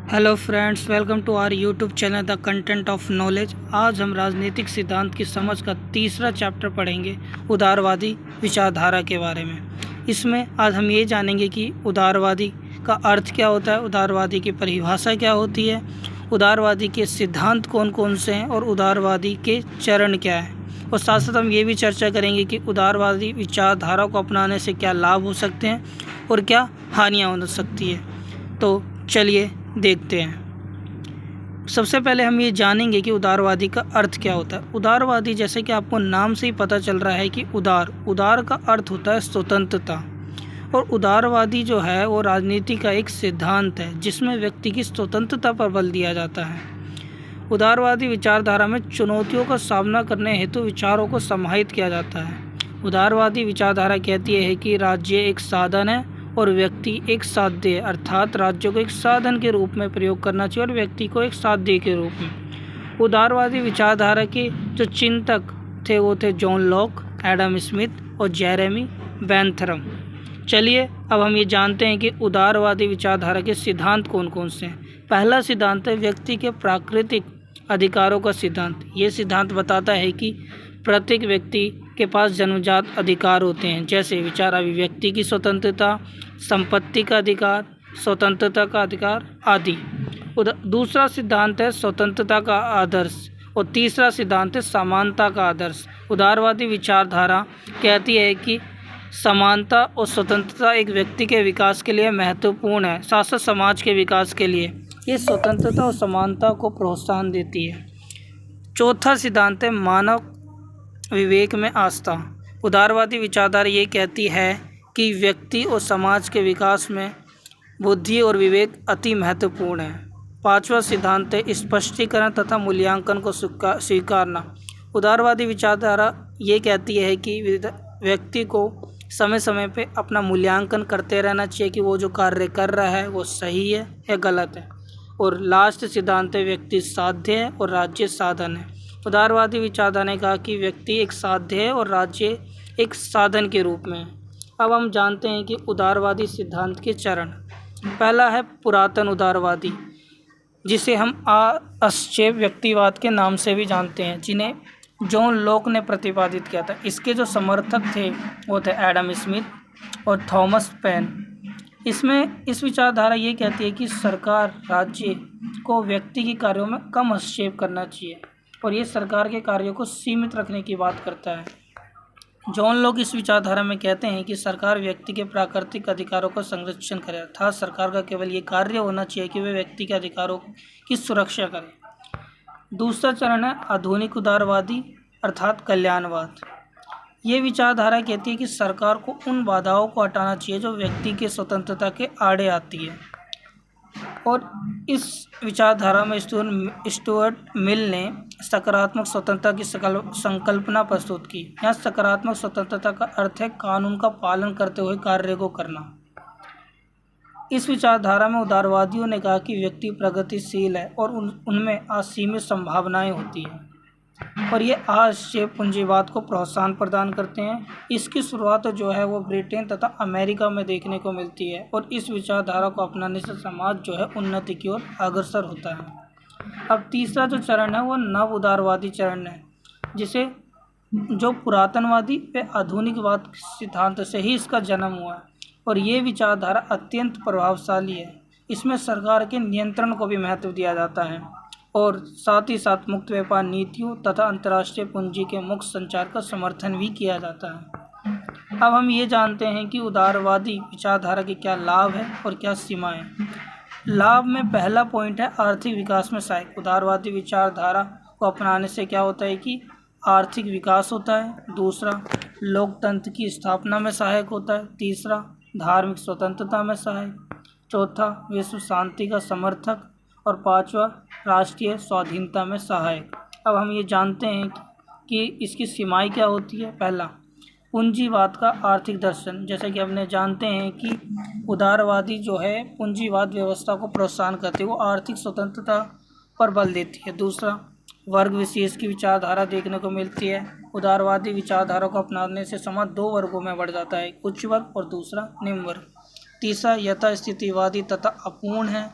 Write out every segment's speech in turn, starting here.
Hello friends, welcome to our YouTube channel the content of knowledge. आज हम राजनीतिक सिद्धांत की समझ का तीसरा चैप्टर पढ़ेंगे, उदारवादी विचारधारा के बारे में। इसमें आज हम ये जानेंगे कि उदारवादी का अर्थ क्या होता है, उदारवादी की परिभाषा क्या होती है, उदारवादी के सिद्धांत कौन कौन से हैं और उदारवादी के चरण क्या हैं। और साथ साथ हम ये भी चर्चा करेंगे कि उदारवादी विचारधारा को अपनाने से क्या लाभ हो सकते हैं और क्या हानियाँ हो सकती है। तो चलिए देखते हैं। सबसे पहले हम ये जानेंगे कि उदारवादी का अर्थ क्या होता है। उदारवादी, जैसे कि आपको नाम से ही पता चल रहा है कि उदार का अर्थ होता है स्वतंत्रता। और उदारवादी जो है वो राजनीति का एक सिद्धांत है जिसमें व्यक्ति की स्वतंत्रता पर बल दिया जाता है। उदारवादी विचारधारा में चुनौतियों का सामना करने हेतु विचारों को समाहित किया जाता है। उदारवादी विचारधारा कहती है कि राज्य एक साधन है और व्यक्ति एक साध्य है, अर्थात राज्य को एक साधन के रूप में प्रयोग करना चाहिए और व्यक्ति को एक साध्य के रूप में। उदारवादी विचारधारा के जो चिंतक थे वो थे जॉन लॉक, एडम स्मिथ और जेरेमी बेंथम। चलिए अब हम ये जानते हैं कि उदारवादी विचारधारा के सिद्धांत कौन कौन से हैं। पहला सिद्धांत है व्यक्ति के प्राकृतिक अधिकारों का सिद्धांत। ये सिद्धांत बताता है कि प्रत्येक व्यक्ति के पास जन्मजात अधिकार होते हैं, जैसे विचार अभिव्यक्ति की स्वतंत्रता, संपत्ति का अधिकार, स्वतंत्रता का अधिकार आदि। दूसरा सिद्धांत है स्वतंत्रता का आदर्श और तीसरा सिद्धांत है समानता का आदर्श। उदारवादी विचारधारा कहती है कि समानता और स्वतंत्रता एक व्यक्ति के विकास के लिए महत्वपूर्ण है, साथ साथ समाज के विकास के लिए ये स्वतंत्रता और समानता को प्रोत्साहन देती है। चौथा सिद्धांत है मानव विवेक में आस्था। उदारवादी विचारधारा ये कहती है कि व्यक्ति और समाज के विकास में बुद्धि और विवेक अति महत्वपूर्ण है। पांचवा सिद्धांत है स्पष्टीकरण तथा मूल्यांकन को स्वीकारना। उदारवादी विचारधारा ये कहती है कि व्यक्ति को समय समय पे अपना मूल्यांकन करते रहना चाहिए कि वो जो कार्य कर रहा है वो सही है या गलत है। और लास्ट सिद्धांत है व्यक्ति साध्य है और राज्य साधन है। उदारवादी विचारधारा ने कहा कि व्यक्ति एक साध्य है और राज्य एक साधन के रूप में है। अब हम जानते हैं कि उदारवादी सिद्धांत के चरण। पहला है पुरातन उदारवादी, जिसे हम अक्षेप व्यक्तिवाद के नाम से भी जानते हैं, जिन्हें जॉन लॉक ने प्रतिपादित किया था। इसके जो समर्थक थे वो थे एडम स्मिथ और थॉमस पेन। इसमें इस विचारधारा ये कहती है कि सरकार राज्य को व्यक्ति के कार्यों में कम हस्तक्षेप करना चाहिए और ये सरकार के कार्यों को सीमित रखने की बात करता है। जॉन लॉक इस विचारधारा में कहते हैं कि सरकार व्यक्ति के प्राकृतिक अधिकारों का संरक्षण करे, अर्थात सरकार का केवल ये कार्य होना चाहिए कि वे व्यक्ति के अधिकारों की सुरक्षा करे। दूसरा चरण है आधुनिक उदारवादी अर्थात कल्याणवाद। ये विचारधारा कहती है कि सरकार को उन बाधाओं को हटाना चाहिए जो व्यक्ति के स्वतंत्रता के आड़े आती है। और इस विचारधारा में स्टुअर्ट मिल ने सकारात्मक स्वतंत्रता की संकल्पना प्रस्तुत की। यहाँ सकारात्मक स्वतंत्रता का अर्थ है कानून का पालन करते हुए कार्य को करना। इस विचारधारा में उदारवादियों ने कहा कि व्यक्ति प्रगतिशील है और उनमें असीमित संभावनाएं होती हैं और ये आक्षेप पूंजीवाद को प्रोत्साहन प्रदान करते हैं। इसकी शुरुआत जो है वो ब्रिटेन तथा अमेरिका में देखने को मिलती है और इस विचारधारा को अपनाने से समाज जो है उन्नति की ओर अग्रसर होता है। अब तीसरा जो चरण है वो नव उदारवादी चरण है, जिसे जो पुरातनवादी व आधुनिकवाद सिद्धांत से ही इसका जन्म हुआ है और ये विचारधारा अत्यंत प्रभावशाली है। इसमें सरकार के नियंत्रण को भी महत्व दिया जाता है और साथ ही साथ मुक्त व्यापार नीतियों तथा अंतर्राष्ट्रीय पूंजी के मुक्त संचार का समर्थन भी किया जाता है। अब हम ये जानते हैं कि उदारवादी विचारधारा के क्या लाभ हैं और क्या सीमाएं हैं। लाभ में पहला पॉइंट है आर्थिक विकास में सहायक। उदारवादी विचारधारा को अपनाने से क्या होता है कि आर्थिक विकास होता है। दूसरा, लोकतंत्र की स्थापना में सहायक होता है। तीसरा, धार्मिक स्वतंत्रता में सहायक। चौथा, विश्व शांति का समर्थक। और पांचवा, राष्ट्रीय स्वाधीनता में सहायक। अब हम ये जानते हैं कि इसकी सीमाएं क्या होती है। पहला, पूंजीवाद का आर्थिक दर्शन। जैसे कि हमने जानते हैं कि उदारवादी जो है पूंजीवाद व्यवस्था को प्रोत्साहन करते हैं, वो आर्थिक स्वतंत्रता पर बल देती है। दूसरा, वर्ग विशेष की विचारधारा देखने को मिलती है। उदारवादी विचारधारा को अपनाने से समाज दो वर्गों में बढ़ जाता है, उच्च वर्ग और दूसरा निम्न वर्ग। तीसरा, यथास्थितिवादी तथा अपूर्ण है।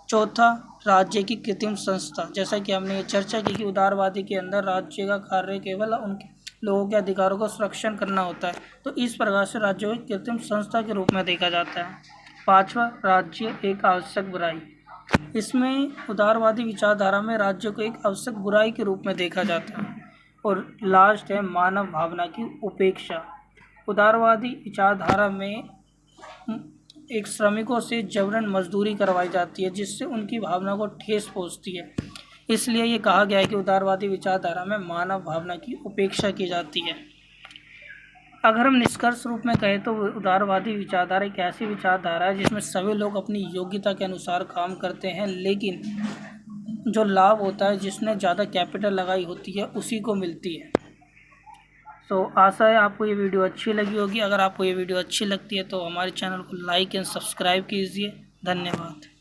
चौथा, राज्य की कृत्रिम संस्था। जैसा कि हमने ये चर्चा की कि उदारवादी के अंदर राज्य का कार्य केवल उनके लोगों के अधिकारों को संरक्षण करना होता है, तो इस प्रकार से राज्य को कृत्रिम संस्था के रूप में देखा जाता है। पांचवा, राज्य एक आवश्यक बुराई। इसमें उदारवादी विचारधारा में राज्य को एक आवश्यक बुराई के रूप में देखा जाता है। और लास्ट है मानव भावना की उपेक्षा। उदारवादी विचारधारा में एक श्रमिकों से जबरन मजदूरी करवाई जाती है, जिससे उनकी भावना को ठेस पहुंचती है। इसलिए ये कहा गया है कि उदारवादी विचारधारा में मानव भावना की उपेक्षा की जाती है। अगर हम निष्कर्ष रूप में कहें तो उदारवादी विचारधारा एक ऐसी विचारधारा है जिसमें सभी लोग अपनी योग्यता के अनुसार काम करते हैं, लेकिन जो लाभ होता है, जिसने ज़्यादा कैपिटल लगाई होती है, उसी को मिलती है। तो आशा है आपको ये वीडियो अच्छी लगी होगी। अगर आपको ये वीडियो अच्छी लगती है तो हमारे चैनल को लाइक एंड सब्सक्राइब कीजिए। धन्यवाद।